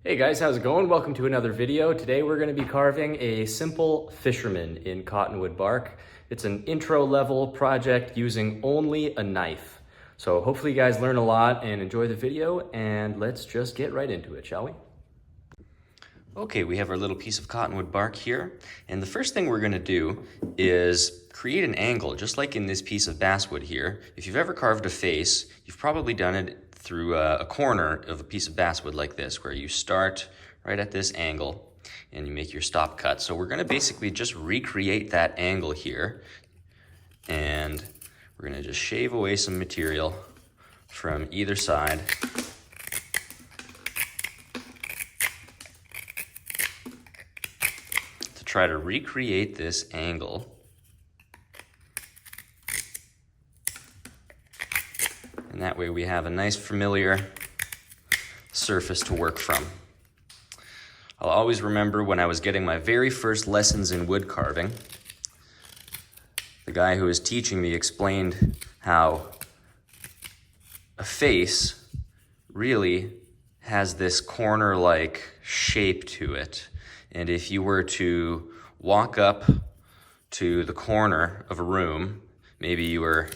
Hey guys, how's it going? Welcome to another video. Today we're going to be carving a simple Fisherman in cottonwood bark. It's an intro level project using only a knife. So hopefully you guys learn a lot and enjoy the video, and let's just get right into it, shall we? Okay, we have our little piece of cottonwood bark here, and the first thing we're going to do is create an angle, just like in this piece of basswood here. If you've ever carved a face, you've probably done it through a corner of a piece of basswood like this, where you start right at this angle and you make your stop cut. So we're going to basically just recreate that angle here, and we're going to just shave away some material from either side. Try to recreate this angle. And that way we have a nice familiar surface to work from. I'll always remember when I was getting my very first lessons in wood carving, the guy who was teaching me explained how a face really has this corner-like shape to it. And if you were to walk up to the corner of a room, maybe you were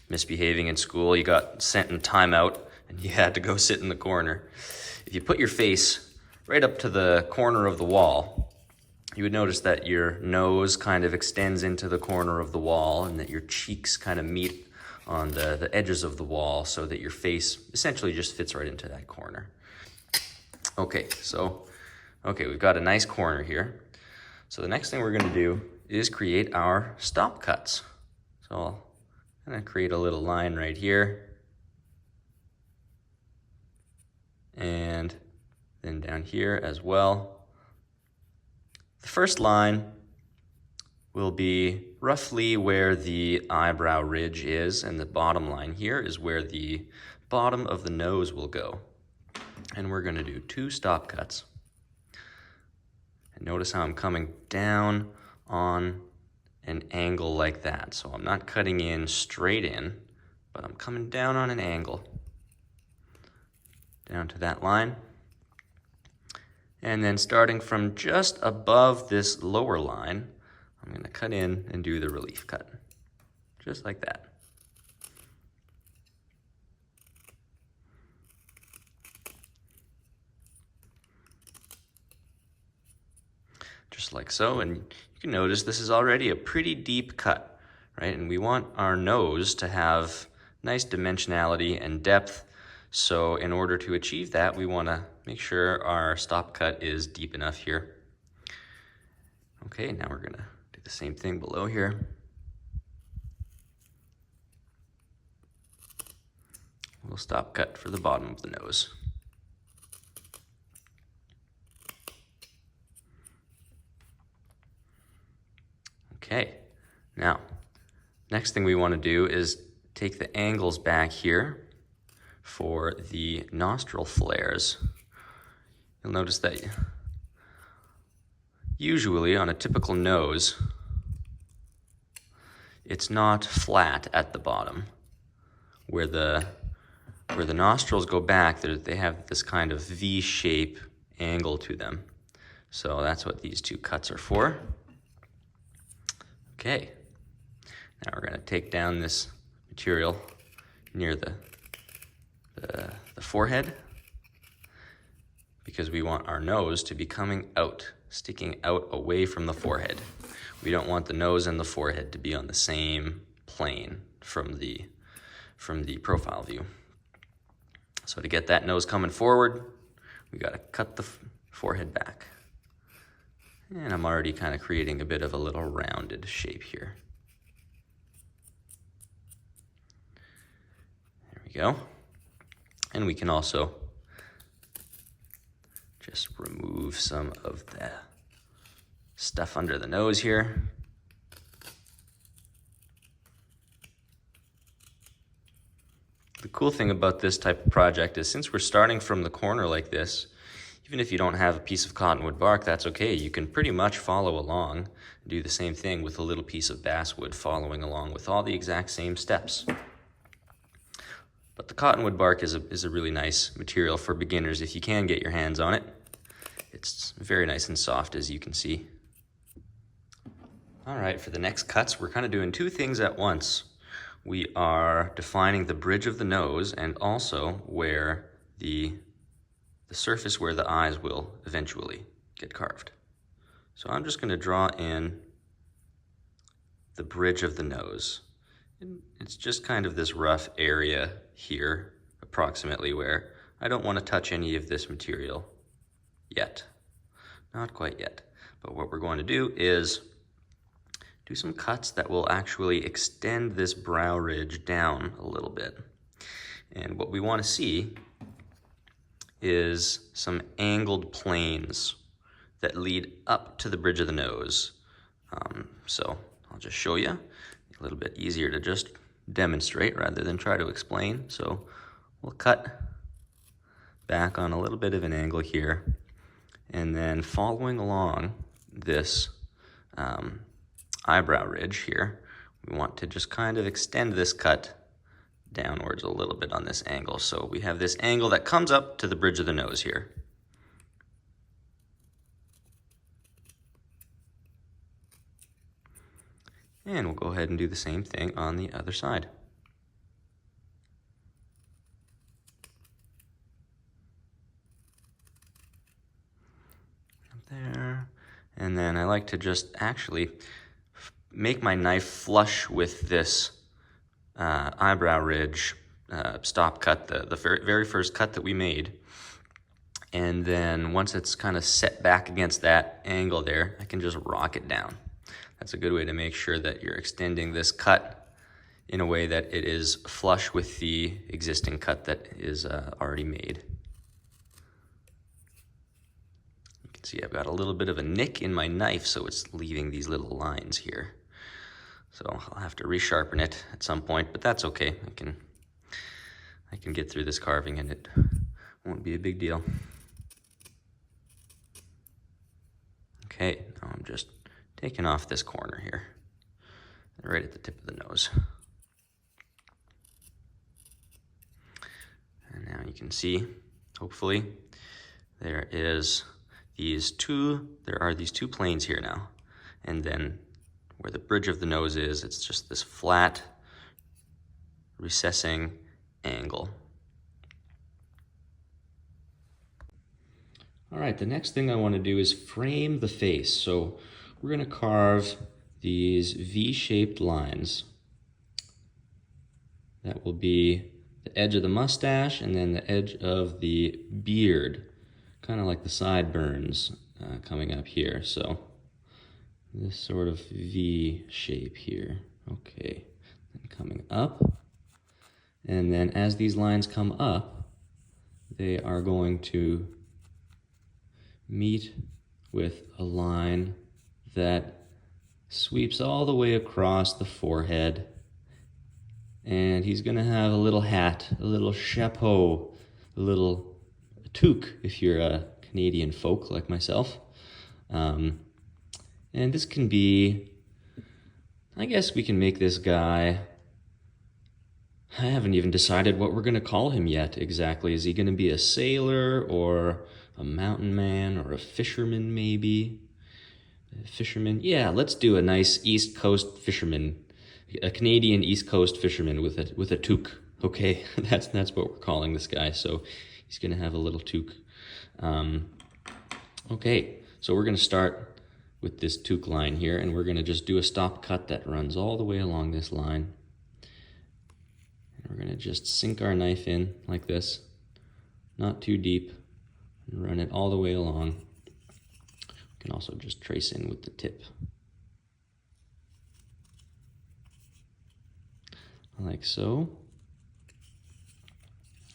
misbehaving in school, you got sent in timeout, and you had to go sit in the corner. If you put your face right up to the corner of the wall, you would notice that your nose kind of extends into the corner of the wall, and that your cheeks kind of meet on the edges of the wall, so that your face essentially just fits right into that corner. Okay, we've got a nice corner here. So the next thing we're going to do is create our stop cuts. So I'm going to create a little line right here. And then down here as well. The first line will be roughly where the eyebrow ridge is, and the bottom line here is where the bottom of the nose will go. And we're going to do 2 stop cuts. And notice how I'm coming down on an angle like that. So I'm not cutting in straight in, but I'm coming down on an angle. Down to that line. And then starting from just above this lower line, I'm going to cut in and do the relief cut. Just like that. Just like so, and you can notice this is already a pretty deep cut, right? And we want our nose to have nice dimensionality and depth. So in order to achieve that, we want to make sure our stop cut is deep enough here. Okay, now we're gonna do the same thing below here. We'll stop cut for the bottom of the nose. Okay, now, next thing we want to do is take the angles back here for the nostril flares. You'll notice that usually on a typical nose, it's not flat at the bottom. Where the nostrils go back, they have this kind of V-shape angle to them. So that's what these 2 cuts are for. Okay, now we're going to take down this material near the forehead, because we want our nose to be coming out, sticking out away from the forehead. We don't want the nose and the forehead to be on the same plane from the profile view. So to get that nose coming forward, we got to cut the forehead back. And I'm already kind of creating a bit of a little rounded shape here. There we go. And we can also just remove some of the stuff under the nose here. The cool thing about this type of project is, since we're starting from the corner like this, even if you don't have a piece of cottonwood bark, that's okay. You can pretty much follow along and do the same thing with a little piece of basswood, following along with all the exact same steps. But the cottonwood bark is a really nice material for beginners if you can get your hands on it. It's very nice and soft, as you can see. All right, for the next cuts, we're kind of doing two things at once. We are defining the bridge of the nose and also where the surface where the eyes will eventually get carved. So I'm just going to draw in the bridge of the nose. And it's just kind of this rough area here, approximately, where I don't want to touch any of this material yet. Not quite yet. But what we're going to do is do some cuts that will actually extend this brow ridge down a little bit. And what we want to see is some angled planes that lead up to the bridge of the nose. So I'll just show you. A little bit easier to just demonstrate rather than try to explain. So we'll cut back on a little bit of an angle here, and then following along this eyebrow ridge here, we want to just kind of extend this cut downwards a little bit on this angle. So we have this angle that comes up to the bridge of the nose here. And we'll go ahead and do the same thing on the other side. Up there. And then I like to just actually make my knife flush with this eyebrow ridge stop cut, the very first cut that we made. And then once it's kind of set back against that angle there, I can just rock it down. That's a good way to make sure that you're extending this cut in a way that it is flush with the existing cut that is already made. You can see I've got a little bit of a nick in my knife, so it's leaving these little lines here. So I'll have to resharpen it at some point, but that's okay. I can get through this carving and it won't be a big deal. Okay, now I'm just taking off this corner here, right at the tip of the nose. And now you can see, hopefully, there are these two planes here now. And then where the bridge of the nose is, it's just this flat, recessing angle. All right, the next thing I want to do is frame the face. So we're going to carve these V-shaped lines. That will be the edge of the mustache and then the edge of the beard, kind of like the sideburns coming up here. So this sort of V shape here. Okay, and coming up. And then as these lines come up, they are going to meet with a line that sweeps all the way across the forehead. And he's gonna have a little hat, a little chapeau, a little toque if you're a Canadian folk like myself. And this can be, I guess we can make this guy, I haven't even decided what we're gonna call him yet exactly. Is he gonna be a sailor or a mountain man or a fisherman maybe? Fisherman, yeah, let's do a nice East Coast fisherman, a Canadian East Coast fisherman with a toque. Okay, that's what we're calling this guy. So he's gonna have a little toque. Okay, so we're gonna start with this toque line here, and we're gonna just do a stop cut that runs all the way along this line. And we're gonna just sink our knife in like this, not too deep, and run it all the way along. Can also just trace in with the tip. Like so.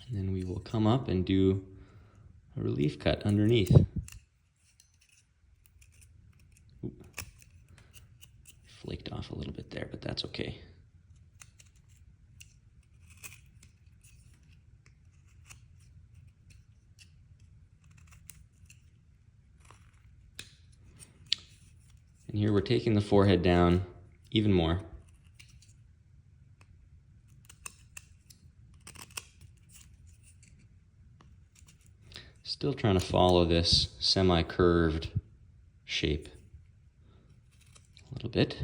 And then we will come up and do a relief cut underneath. Oop. Flaked off a little bit there, but that's okay. And here we're taking the forehead down even more. Still trying to follow this semi-curved shape a little bit.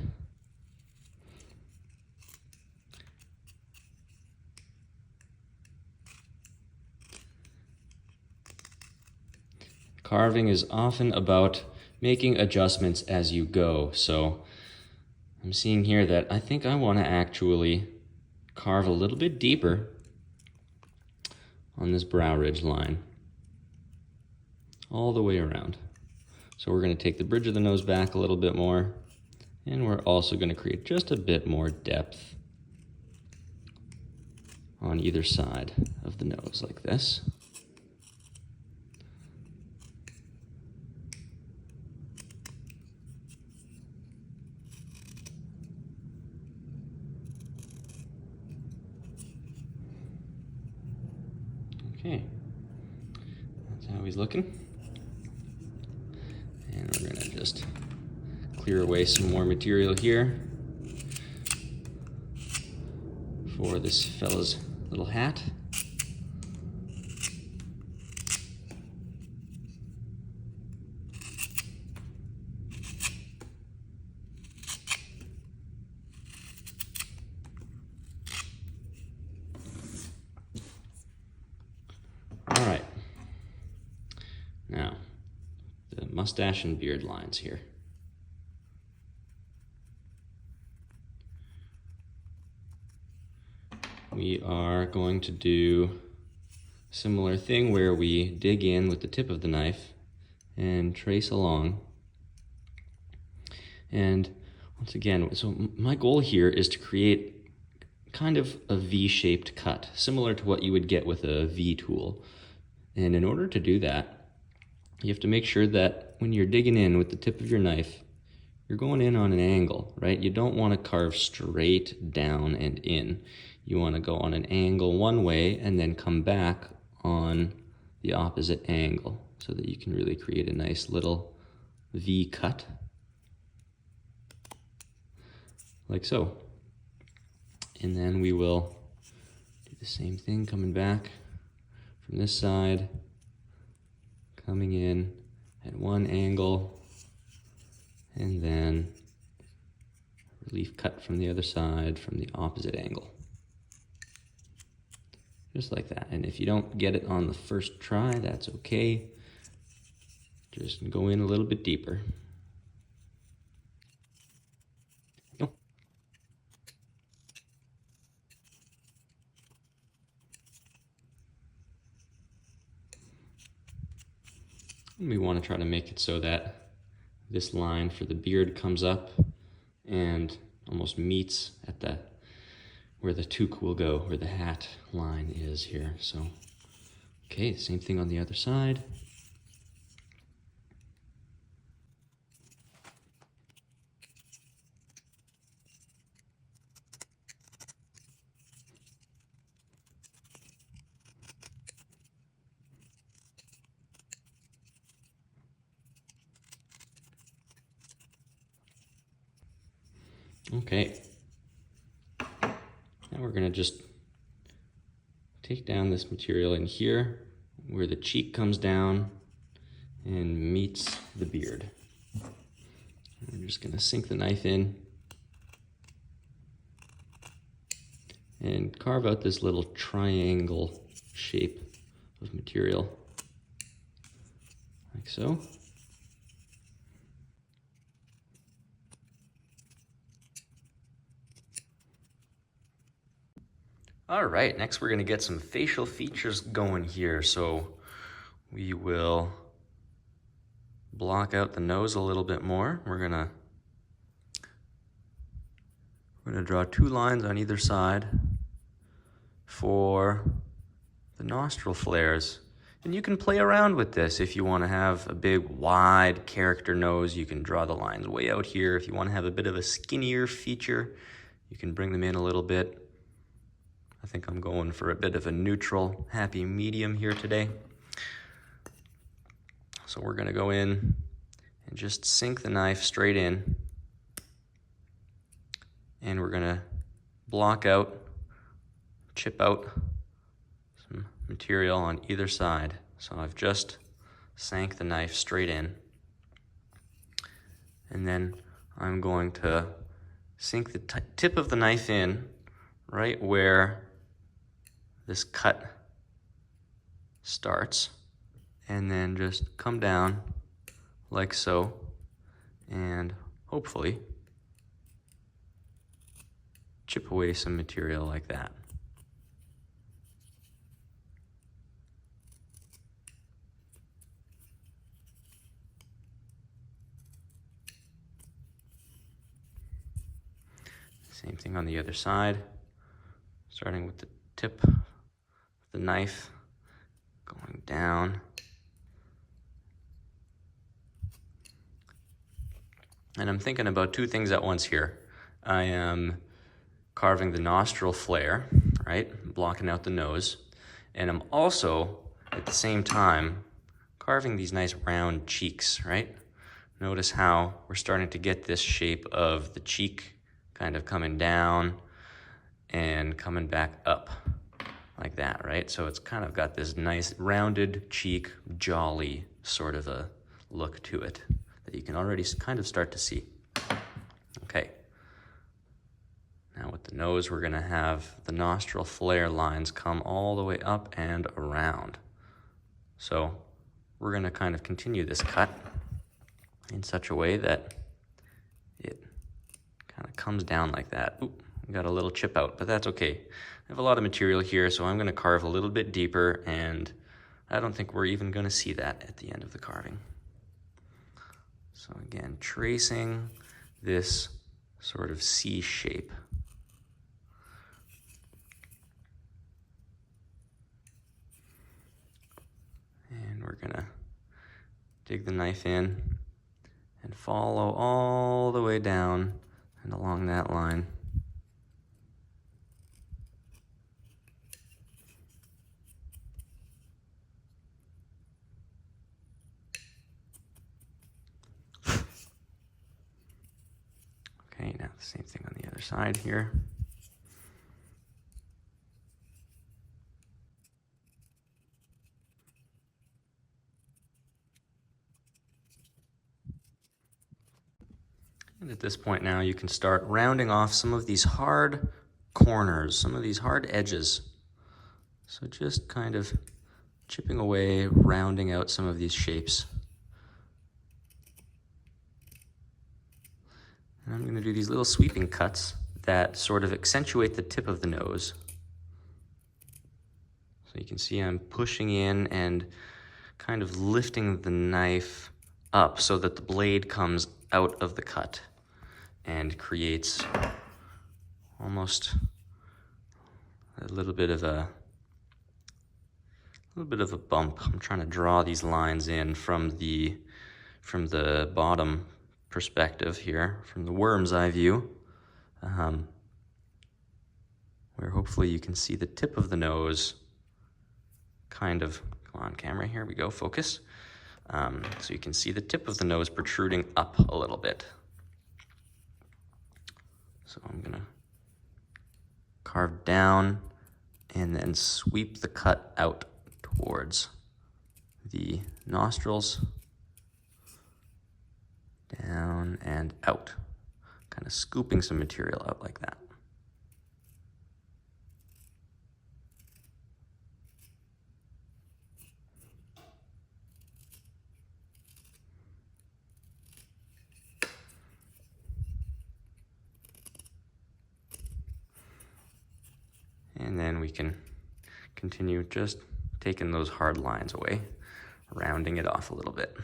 Carving is often about making adjustments as you go. So I'm seeing here that I think I want to actually carve a little bit deeper on this brow ridge line, all the way around. So we're going to take the bridge of the nose back a little bit more, and we're also going to create just a bit more depth on either side of the nose like this. Okay, that's how he's looking. And we're gonna just clear away some more material here for this fella's little hat. All right, now the mustache and beard lines here. We are going to do a similar thing where we dig in with the tip of the knife and trace along. And once again, so my goal here is to create kind of a V-shaped cut, similar to what you would get with a V tool. And in order to do that, you have to make sure that when you're digging in with the tip of your knife, you're going in on an angle, right? You don't want to carve straight down and in. You want to go on an angle one way and then come back on the opposite angle so that you can really create a nice little V cut, like so. And then we will do the same thing, coming back from this side, coming in at one angle, and then relief cut from the other side from the opposite angle. Just like that. And if you don't get it on the first try, that's okay. Just go in a little bit deeper. Oh. And we want to try to make it so that this line for the beard comes up and almost meets at the where the toque will go, where the hat line is here. So, okay, same thing on the other side. Okay, now we're gonna just take down this material in here where the cheek comes down and meets the beard. We're just gonna sink the knife in and carve out this little triangle shape of material, like so. All right, next we're gonna get some facial features going here. So we will block out the nose a little bit more. We're gonna draw two lines on either side for the nostril flares. And you can play around with this. If you wanna have a big, wide character nose, you can draw the lines way out here. If you wanna have a bit of a skinnier feature, you can bring them in a little bit. I think I'm going for a bit of a neutral, happy medium here today. So we're gonna go in and just sink the knife straight in. And we're gonna block out, chip out some material on either side. So I've just sank the knife straight in. And then I'm going to sink the tip of the knife in right where this cut starts, and then just come down like so, and hopefully chip away some material like that. Same thing on the other side, starting with the tip of the knife, going down. And I'm thinking about two things at once here. I am carving the nostril flare, right? Blocking out the nose. And I'm also, at the same time, carving these nice round cheeks, right? Notice how we're starting to get this shape of the cheek kind of coming down and coming back up like that, right? So it's kind of got this nice rounded cheek, jolly sort of a look to it that you can already kind of start to see. Okay. Now with the nose, we're gonna have the nostril flare lines come all the way up and around. So we're gonna kind of continue this cut in such a way that it kind of comes down like that. Oop, we got a little chip out, but that's okay. I have a lot of material here, so I'm gonna carve a little bit deeper, and I don't think we're even gonna see that at the end of the carving. So again, tracing this sort of C shape. And we're gonna dig the knife in and follow all the way down and along that line. Okay, now the same thing on the other side here. And at this point now, you can start rounding off some of these hard corners, some of these hard edges. So just kind of chipping away, rounding out some of these shapes. And I'm gonna do these little sweeping cuts that sort of accentuate the tip of the nose. So you can see I'm pushing in and kind of lifting the knife up so that the blade comes out of the cut and creates almost a little bit of a bump. I'm trying to draw these lines in from the bottom perspective here, from the worm's eye view, where hopefully you can see the tip of the nose kind of, come on camera, here we go, focus. So you can see the tip of the nose protruding up a little bit. So I'm gonna carve down and then sweep the cut out towards the nostrils, down and out, kind of scooping some material out like that. And then we can continue just taking those hard lines away, rounding it off a little bit.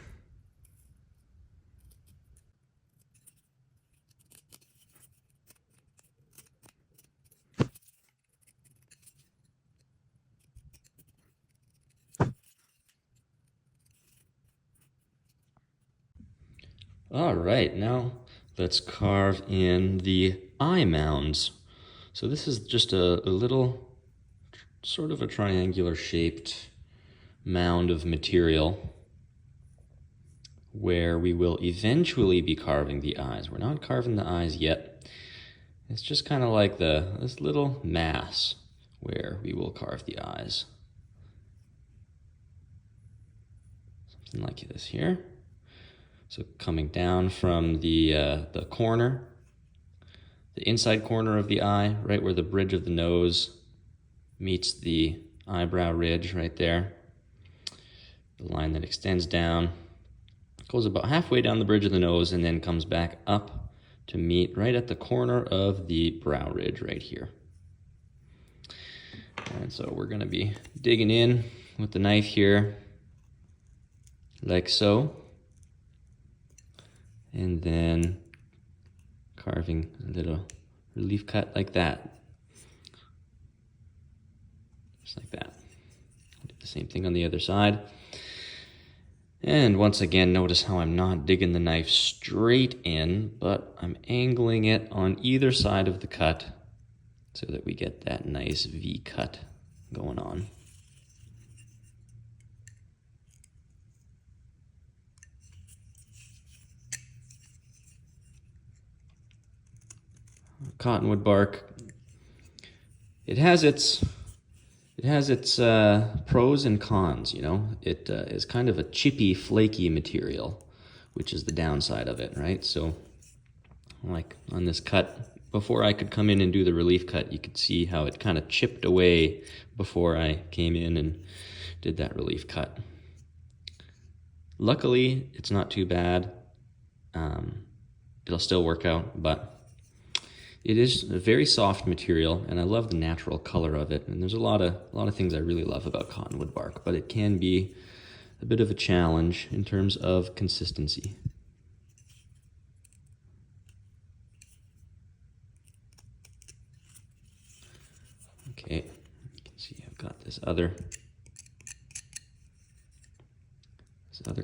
All right, now let's carve in the eye mounds. So this is just a little, sort of a triangular shaped mound of material where we will eventually be carving the eyes. We're not carving the eyes yet. It's just kind of like this little mass where we will carve the eyes. something like this here. So coming down from the corner, the inside corner of the eye, right where the bridge of the nose meets the eyebrow ridge right there. The line that extends down, goes about halfway down the bridge of the nose and then comes back up to meet right at the corner of the brow ridge right here. And so we're going to be digging in with the knife here, like so, and then carving a little relief cut like that, just like that. Do the same thing on the other side. And once again, notice how I'm not digging the knife straight in, but I'm angling it on either side of the cut so that we get that nice V cut going on. Cottonwood bark, it has its pros and cons, you know. It is kind of a chippy, flaky material, which is the downside of it, right? So like on this cut, before I could come in and do the relief cut, you could see how it kind of chipped away before I came in and did that relief cut. Luckily, it's not too bad. It'll still work out, but it is a very soft material, and I love the natural color of it. And there's a lot of things I really love about cottonwood bark, but it can be a bit of a challenge in terms of consistency. Okay, you can see I've got this other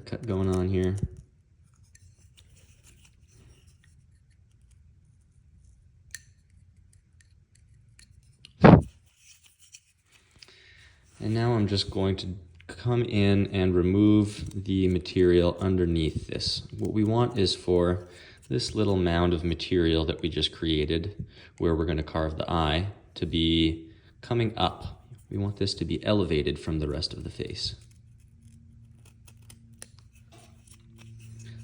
cut going on here. And now I'm just going to come in and remove the material underneath this. What we want is for this little mound of material that we just created, where we're going to carve the eye, to be coming up. We want this to be elevated from the rest of the face.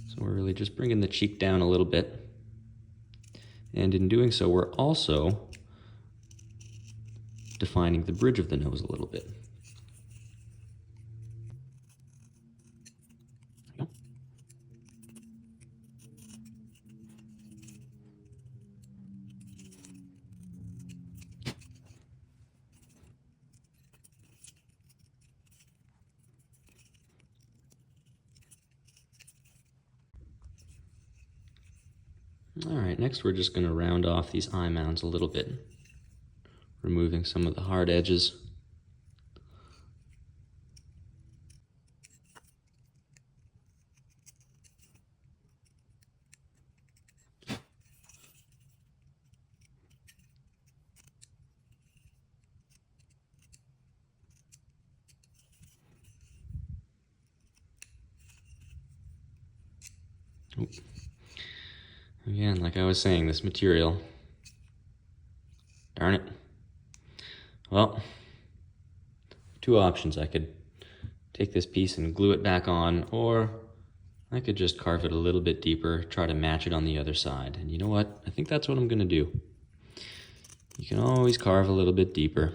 So we're really just bringing the cheek down a little bit. And in doing so, we're also defining the bridge of the nose a little bit. All right, next we're just going to round off these eye mounds a little bit, removing some of the hard edges. Oop. Again, like I was saying, this material, darn it. Well, two options. I could take this piece and glue it back on, or I could just carve it a little bit deeper, try to match it on the other side. And you know what? I think that's what I'm gonna do. You can always carve a little bit deeper.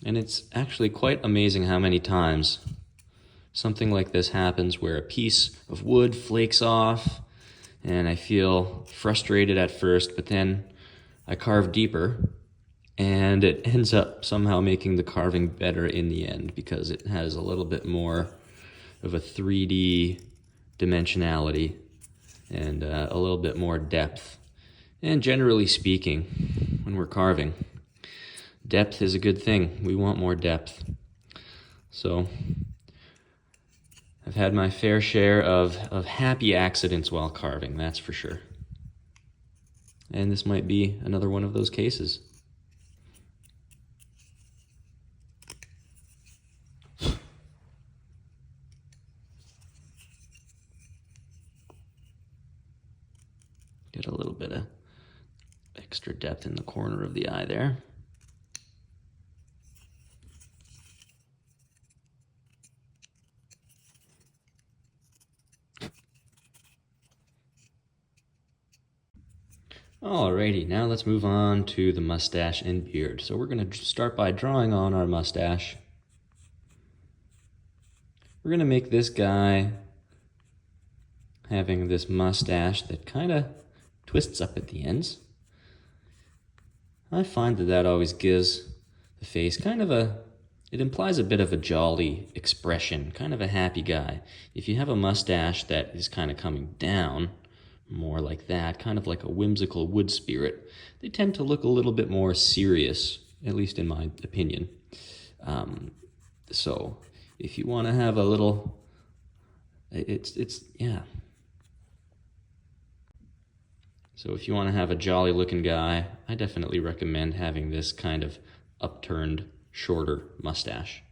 And it's actually quite amazing how many times something like this happens, where a piece of wood flakes off and I feel frustrated at first, but then I carve deeper and it ends up somehow making the carving better in the end, because it has a little bit more of a 3D dimensionality and a little bit more depth. And generally speaking, when we're carving, depth is a good thing. We want more depth. So I've had my fair share of happy accidents while carving, that's for sure. And this might be another one of those cases. Get a little bit of extra depth in the corner of the eye there. Alrighty, now let's move on to the mustache and beard. So we're going to start by drawing on our mustache. We're going to make this guy having this mustache that kind of twists up at the ends. I find that always gives the face it implies a bit of a jolly expression, kind of a happy guy. If you have a mustache that is kind of coming down, more like that, kind of like a whimsical wood spirit, they tend to look a little bit more serious, at least in my opinion. So if you want to have a little, yeah. So if you want to have a jolly looking guy, I definitely recommend having this kind of upturned, shorter mustache.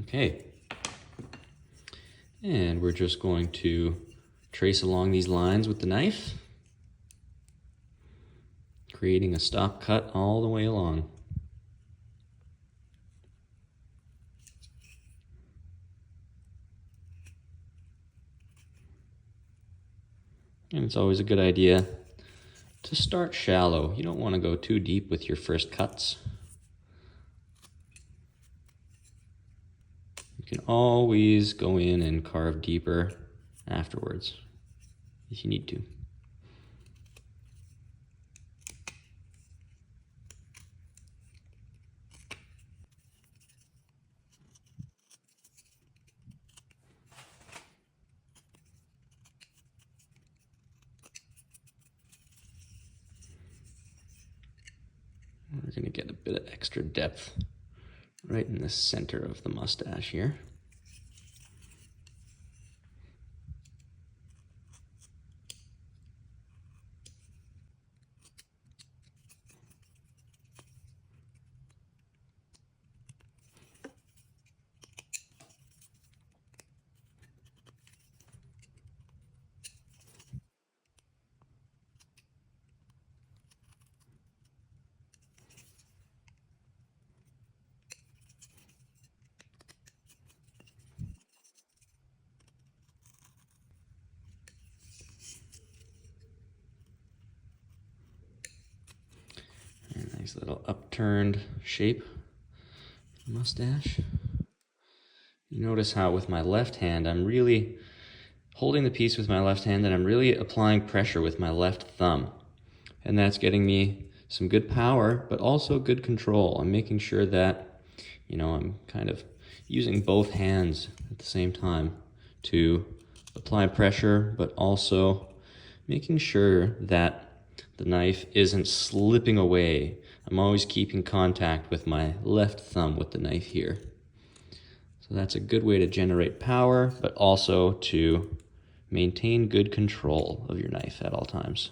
Okay, and we're just going to trace along these lines with the knife, creating a stop cut all the way along. And it's always a good idea to start shallow. You don't want to go too deep with your first cuts. You can always go in and carve deeper afterwards if you need to. We're going to get a bit of extra depth right in the center of the mustache here. Nice little upturned shape mustache. You notice how with my left hand, I'm really holding the piece with my left hand and I'm really applying pressure with my left thumb. And that's getting me some good power, but also good control. I'm making sure that, I'm kind of using both hands at the same time to apply pressure, but also making sure that the knife isn't slipping away. I'm always keeping contact with my left thumb with the knife here. So that's a good way to generate power, but also to maintain good control of your knife at all times.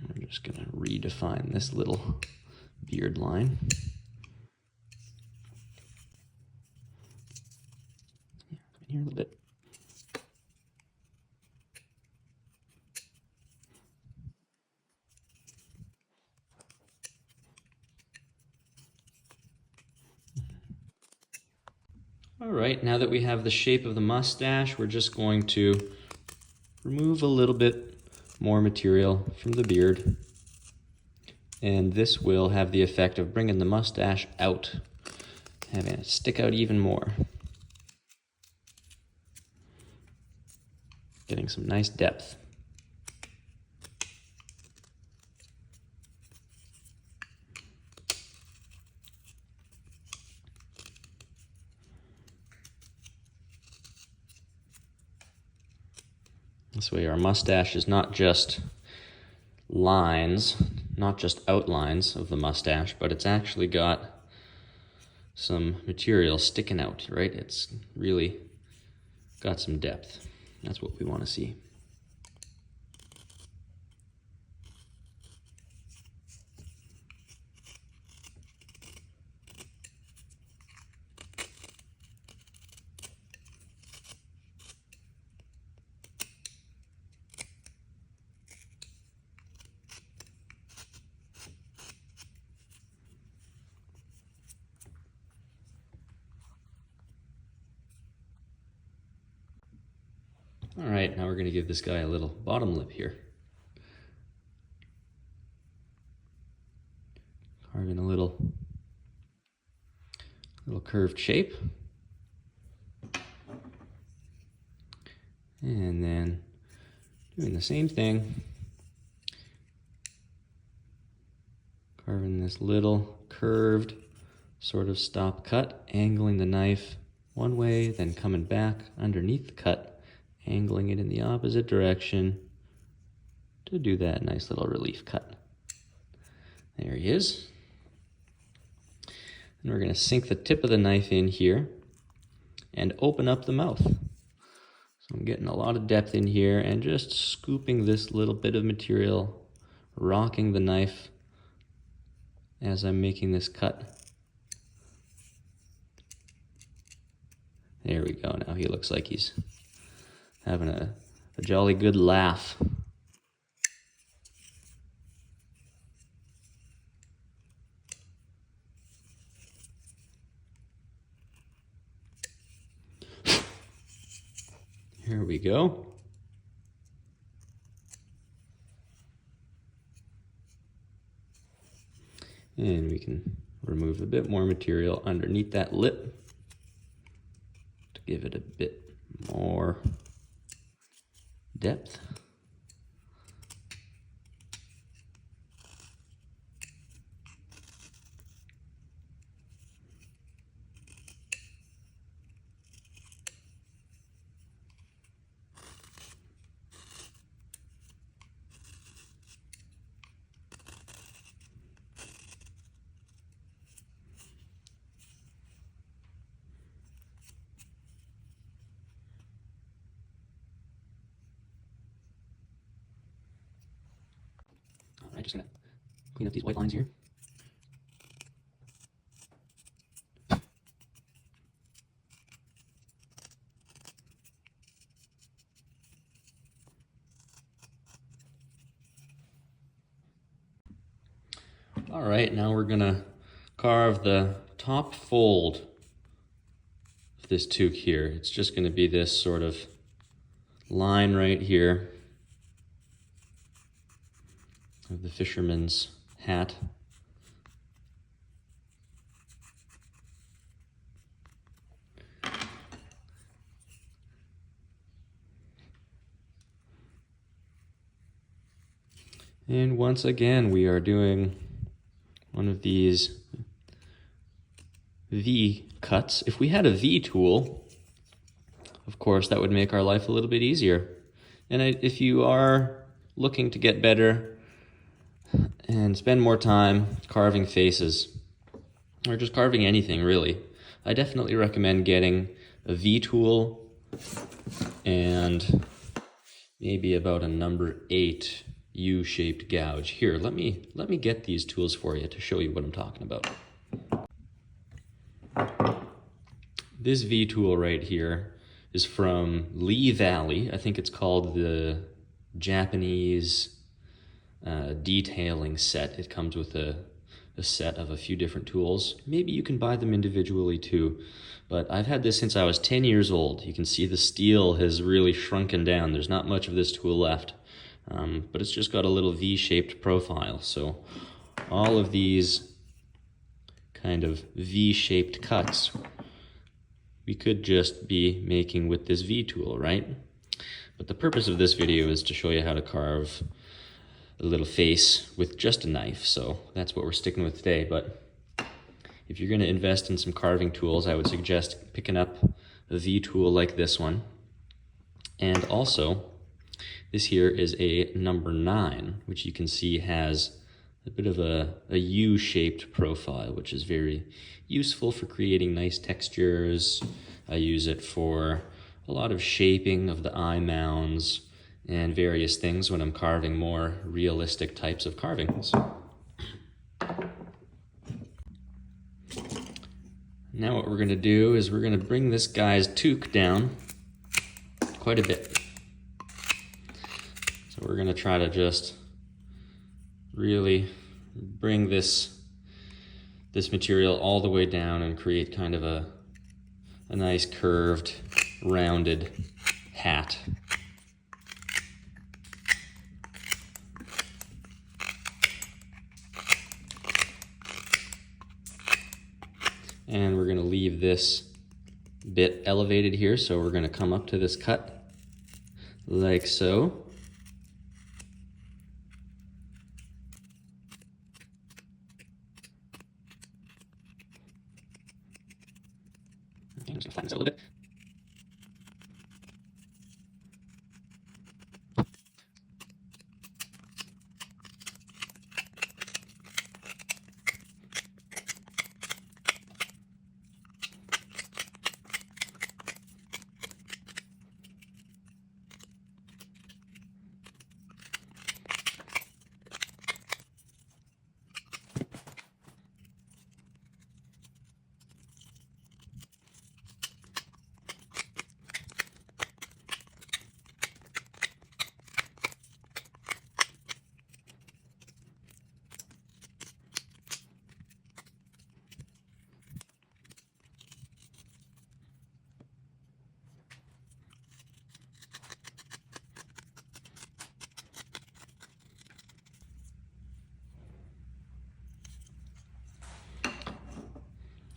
I'm just going to redefine this little beard line. Here a little bit. All right, now that we have the shape of the mustache, we're just going to remove a little bit more material from the beard. And this will have the effect of bringing the mustache out, having it stick out even more. Getting some nice depth. This way our mustache is not just lines, not just outlines of the mustache, but it's actually got some material sticking out, right? It's really got some depth. That's what we want to see. All right, now we're going to give this guy a little bottom lip here. Carving a little curved shape. And then doing the same thing. Carving this little curved sort of stop cut, angling the knife one way, then coming back underneath the cut, angling it in the opposite direction to do that nice little relief cut. There he is. And we're going to sink the tip of the knife in here and open up the mouth. So I'm getting a lot of depth in here and just scooping this little bit of material, rocking the knife as I'm making this cut. There we go. Now he looks like he's having a jolly good laugh. Here we go. And we can remove a bit more material underneath that lip to give it a bit more depth. I'm just gonna clean up these white lines here. All right, now we're gonna carve the top fold of this toque here. It's just gonna be this sort of line right here of the fisherman's hat. And once again, we are doing one of these V cuts. If we had a V tool, of course, that would make our life a little bit easier. And if you are looking to get better and spend more time carving faces, or just carving anything really, I definitely recommend getting a V tool and maybe about a number 8 U-shaped gouge. Here, let me get these tools for you to show you what I'm talking about. This V tool right here is from Lee Valley. I think it's called the Japanese detailing set. It comes with a set of a few different tools. Maybe you can buy them individually too, but I've had this since I was 10 years old. You can see the steel has really shrunken down. There's not much of this tool left, but it's just got a little V-shaped profile. So all of these kind of V-shaped cuts we could just be making with this V tool, right? But the purpose of this video is to show you how to carve a little face with just a knife, so that's what we're sticking with today. But if you're going to invest in some carving tools, I would suggest picking up a V tool like this one. And also, this here is a number 9, which you can see has a bit of a U-shaped profile, which is very useful for creating nice textures. I use it for a lot of shaping of the eye mounds and various things when I'm carving more realistic types of carvings. Now what we're going to do is we're going to bring this guy's toque down quite a bit. So we're going to try to just really bring this material all the way down and create kind of a nice curved, rounded hat. And we're going to leave this bit elevated here, so we're going to come up to this cut like so. Okay, I'm just going to flatten this out a little bit.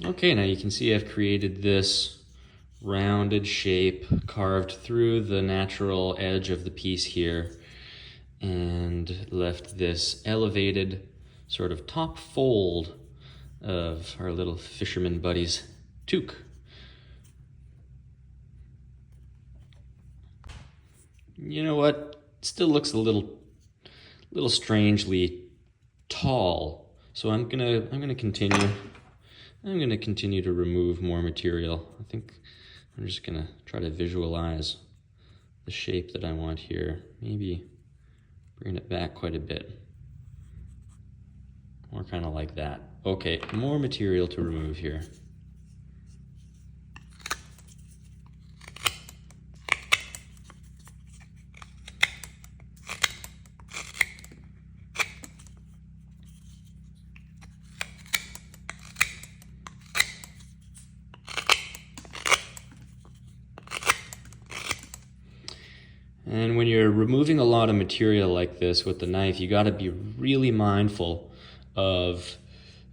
Okay, now you can see I've created this rounded shape carved through the natural edge of the piece here and left this elevated sort of top fold of our little fisherman buddy's toque. You know what? It still looks a little strangely tall, so I'm gonna continue. I'm going to continue to remove more material. I think I'm just going to try to visualize the shape that I want here. Maybe bring it back quite a bit. More kind of like that. Okay, more material to remove here. And when you're removing a lot of material like this with the knife, you got to be really mindful of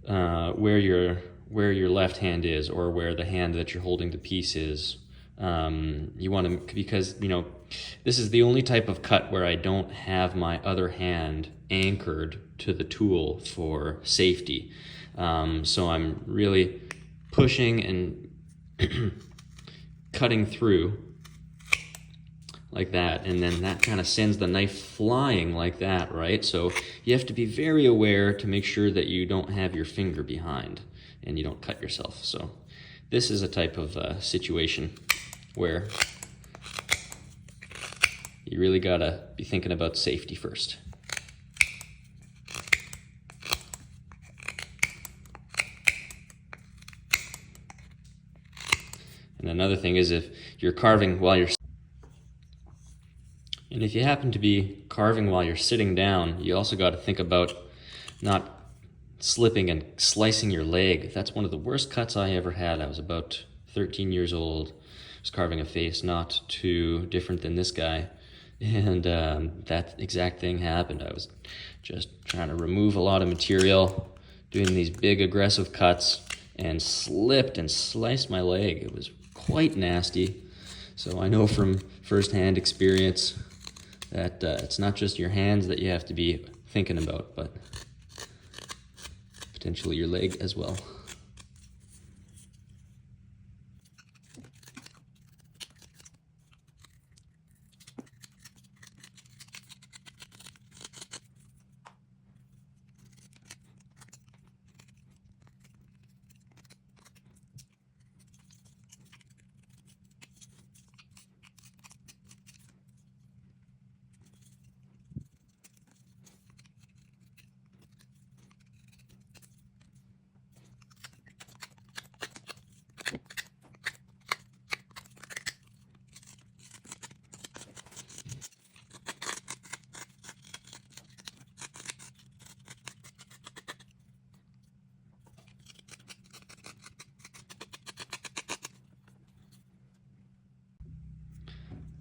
where your left hand is, or where the hand that you're holding the piece is. You want to, because this is the only type of cut where I don't have my other hand anchored to the tool for safety. So I'm really pushing and cutting through like that, and then that kind of sends the knife flying like that, right? So you have to be very aware to make sure that you don't have your finger behind and you don't cut yourself. So this is a type of situation where you really gotta be thinking about safety first. And another thing is, if you're carving while you're And if you happen to be carving while you're sitting down, you also got to think about not slipping and slicing your leg. That's one of the worst cuts I ever had. I was about 13 years old. I was carving a face not too different than this guy. And that exact thing happened. I was just trying to remove a lot of material, doing these big aggressive cuts, and slipped and sliced my leg. It was quite nasty. So I know from firsthand experience that it's not just your hands that you have to be thinking about, but potentially your leg as well.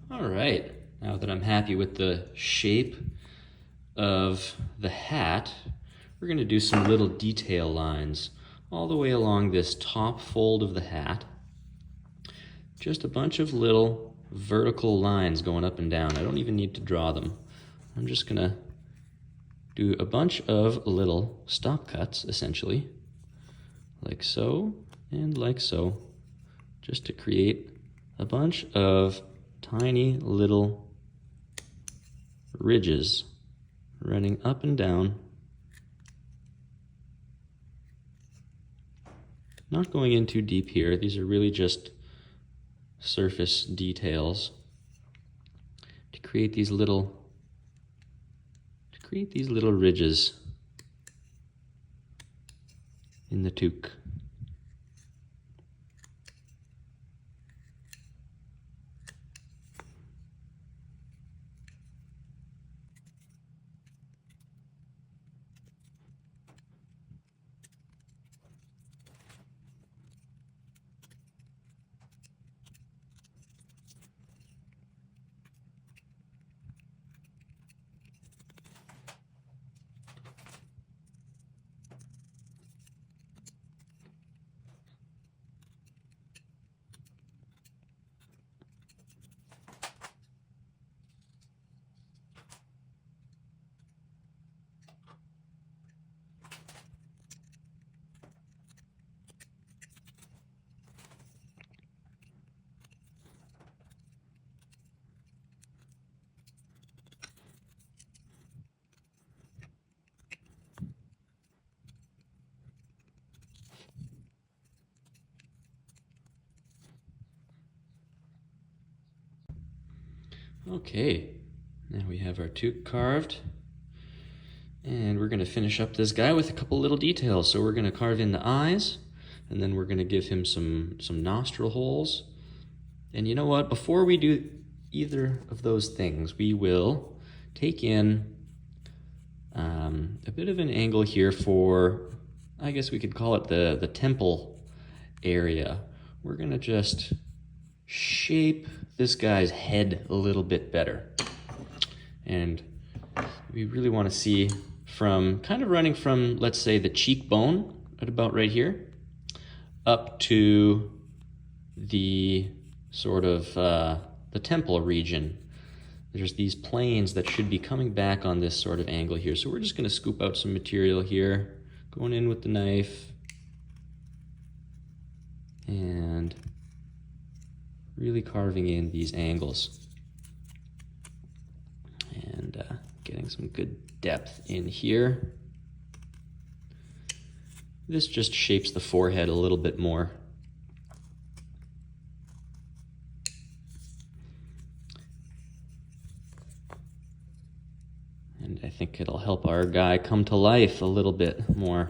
All right, now that I'm happy with the shape of the hat, we're going to do some little detail lines all the way along this top fold of the hat. Just a bunch of little vertical lines going up and down. I don't even need to draw them. I'm just gonna do a bunch of little stop cuts, essentially, like so and like so, just to create a bunch of tiny little ridges running up and down. Not going in too deep here. These are really just surface details to create these little ridges in the toque. Okay, now we have our toque carved, and we're going to finish up this guy with a couple little details. So we're going to carve in the eyes, and then we're going to give him some nostril holes. And you know what? Before we do either of those things, we will take in a bit of an angle here for, I guess we could call it the temple area. We're going to just shape this guy's head a little bit better. And we really want to see from kind of running from, let's say, the cheekbone at about right here up to the sort of the temple region. There's these planes that should be coming back on this sort of angle here. So we're just going to scoop out some material here, going in with the knife, and really carving in these angles and getting some good depth in here. This just shapes the forehead a little bit more. And I think it'll help our guy come to life a little bit more,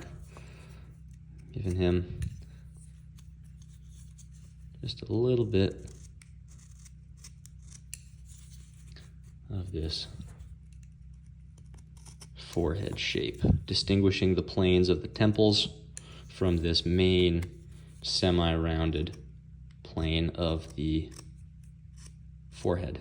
giving him just a little bit of this forehead shape, distinguishing the planes of the temples from this main semi-rounded plane of the forehead.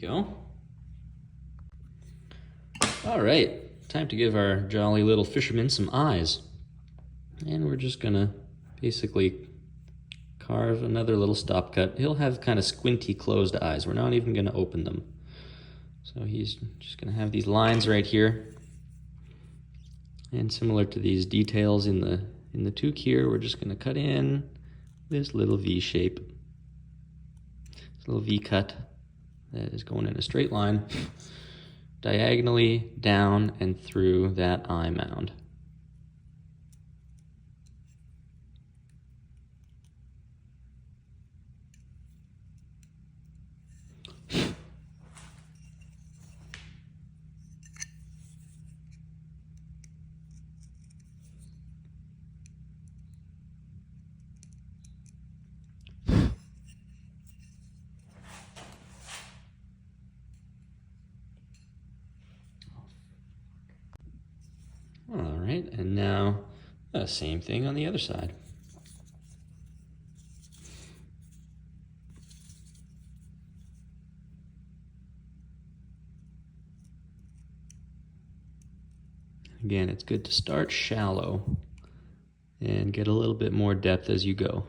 Go. All right, time to give our jolly little fisherman some eyes. And we're just gonna basically carve another little stop cut. He'll have kind of squinty closed eyes. We're not even gonna open them. So he's just gonna have these lines right here. And similar to these details in the toque here, we're just gonna cut in this little V shape. This little V cut that is going in a straight line diagonally down and through that eye mound. right, and now same thing on the other side. Again, it's good to start shallow and get a little bit more depth as you go.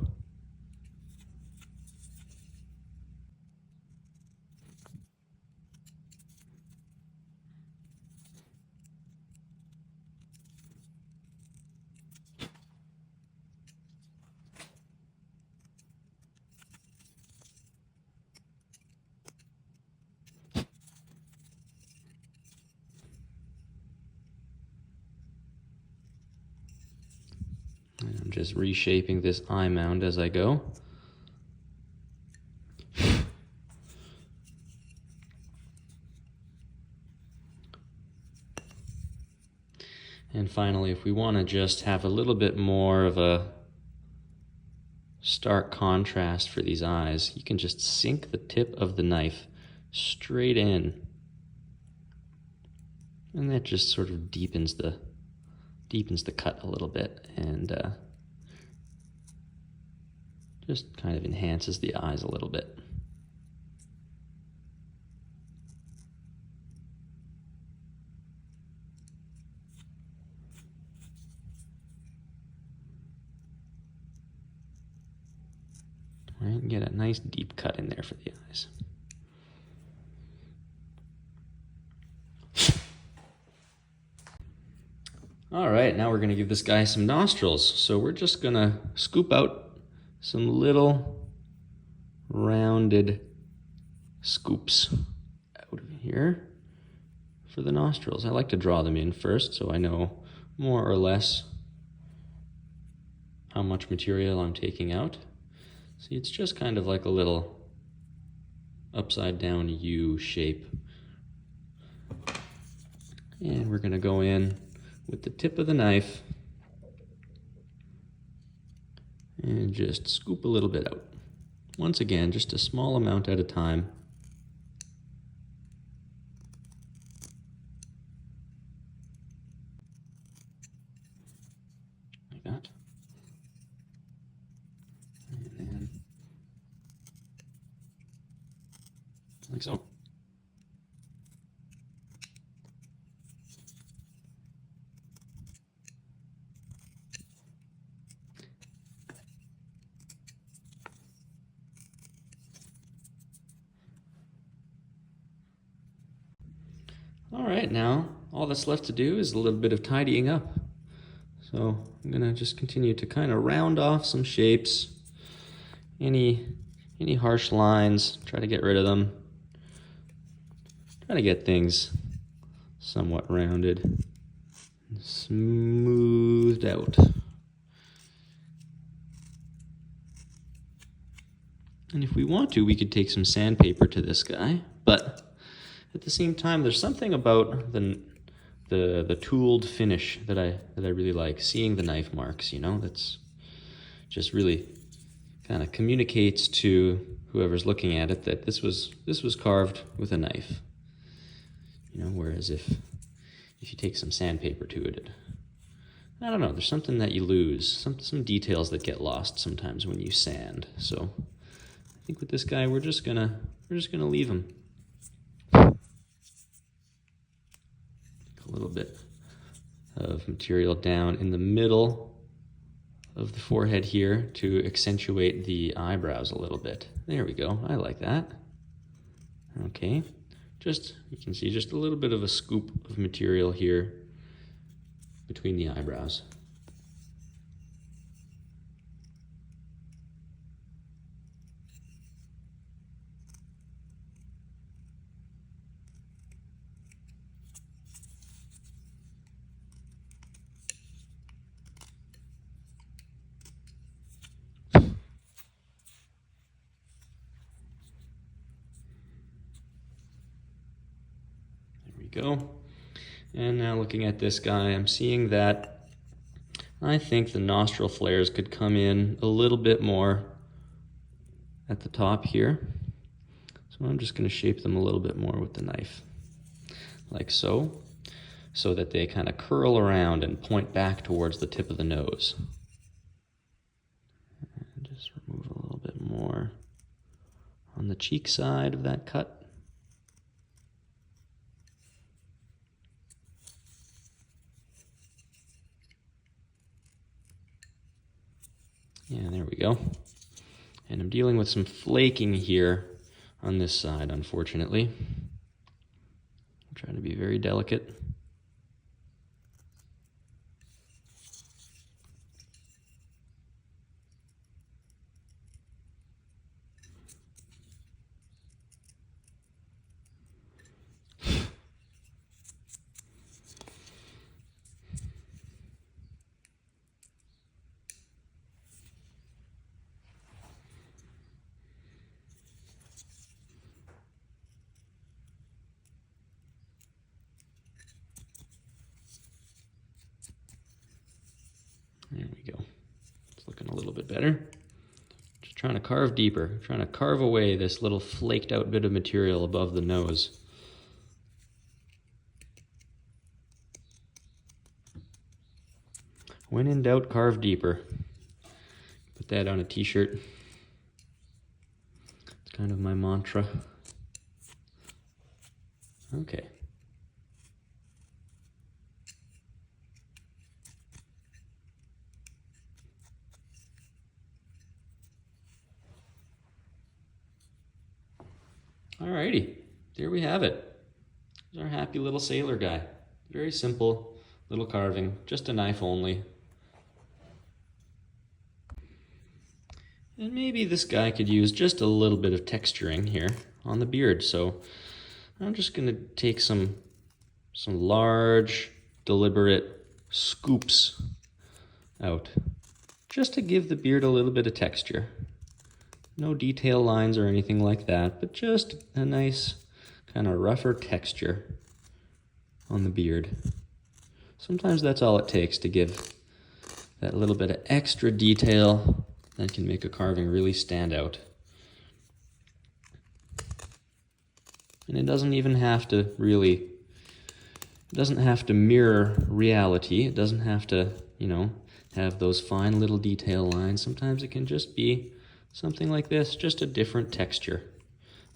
And I'm just reshaping this eye mound as I go. And finally, if we want to just have a little bit more of a stark contrast for these eyes, you can just sink the tip of the knife straight in. And that just sort of deepens the cut a little bit, and just kind of enhances the eyes a little bit. Right, and get a nice deep cut in there for the eyes. All right, now we're gonna give this guy some nostrils. So we're just gonna scoop out some little rounded scoops out of here for the nostrils. I like to draw them in first so I know more or less how much material I'm taking out. See, it's just kind of like a little upside down U shape. And we're gonna go in with the tip of the knife and just scoop a little bit out. Once again, just a small amount at a time. Like that. And then like so. All right, now all that's left to do is a little bit of tidying up. So I'm gonna just continue to kind of round off some shapes, any harsh lines, try to get rid of them. Try to get things somewhat rounded, smoothed out. And if we want to, we could take some sandpaper to this guy, but at the same time, there's something about the tooled finish that I really like. Seeing the knife marks, you know, that's just really kind of communicates to whoever's looking at it that this was carved with a knife. You know, whereas if you take some sandpaper to it, I don't know, there's something that you lose, some details that get lost sometimes when you sand. So I think with this guy, we're just gonna leave him. A little bit of material down in the middle of the forehead here to accentuate the eyebrows a little bit. There we go. I like that. Okay. You can see just a little bit of a scoop of material here between the eyebrows. Go. And now looking at this guy, I'm seeing that I think the nostril flares could come in a little bit more at the top here. So I'm just going to shape them a little bit more with the knife, like so. so that they kind of curl around and point back towards the tip of the nose. And just remove a little bit more on the cheek side of that cut. Yeah, there we go. And I'm dealing with some flaking here on this side, unfortunately. I'm trying to be very delicate. There we go. It's looking a little bit better. Just trying to carve deeper, trying to carve away this little flaked out bit of material above the nose. When in doubt, carve deeper. Put that on a t-shirt. It's kind of my mantra. Okay. Alrighty, there we have it. There's our happy little sailor guy. Very simple little carving, just a knife only. And maybe this guy could use just a little bit of texturing here on the beard. So I'm just gonna take some large, deliberate scoops out, just to give the beard a little bit of texture. No detail lines or anything like that, but just a nice kind of rougher texture on the beard. Sometimes that's all it takes to give that little bit of extra detail that can make a carving really stand out. And it doesn't even have to really, it doesn't have to mirror reality. It doesn't have to, you know, have those fine little detail lines. Sometimes it can just be something like this, just a different texture.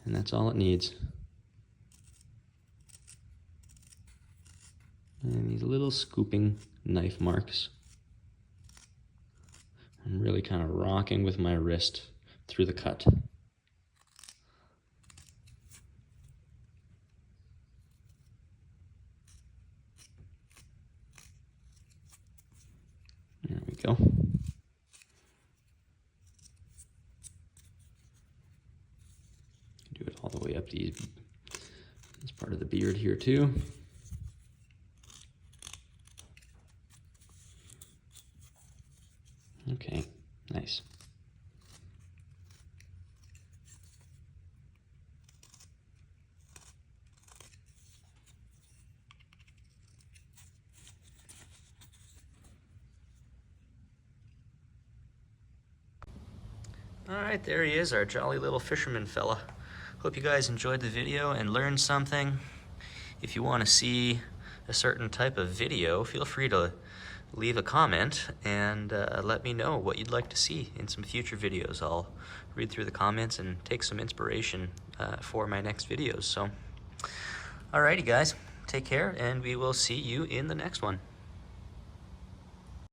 And that's all it needs. And these little scooping knife marks. I'm really kind of rocking with my wrist through the cut. There we go. Do it all the way up this part of the beard here too. Okay, nice. All right, there he is, our jolly little fisherman fella. Hope you guys enjoyed the video and learned something. If you want to see a certain type of video, feel free to leave a comment and let me know what you'd like to see in some future videos. I'll read through the comments and take some inspiration for my next videos. So, alrighty guys, take care and we will see you in the next one.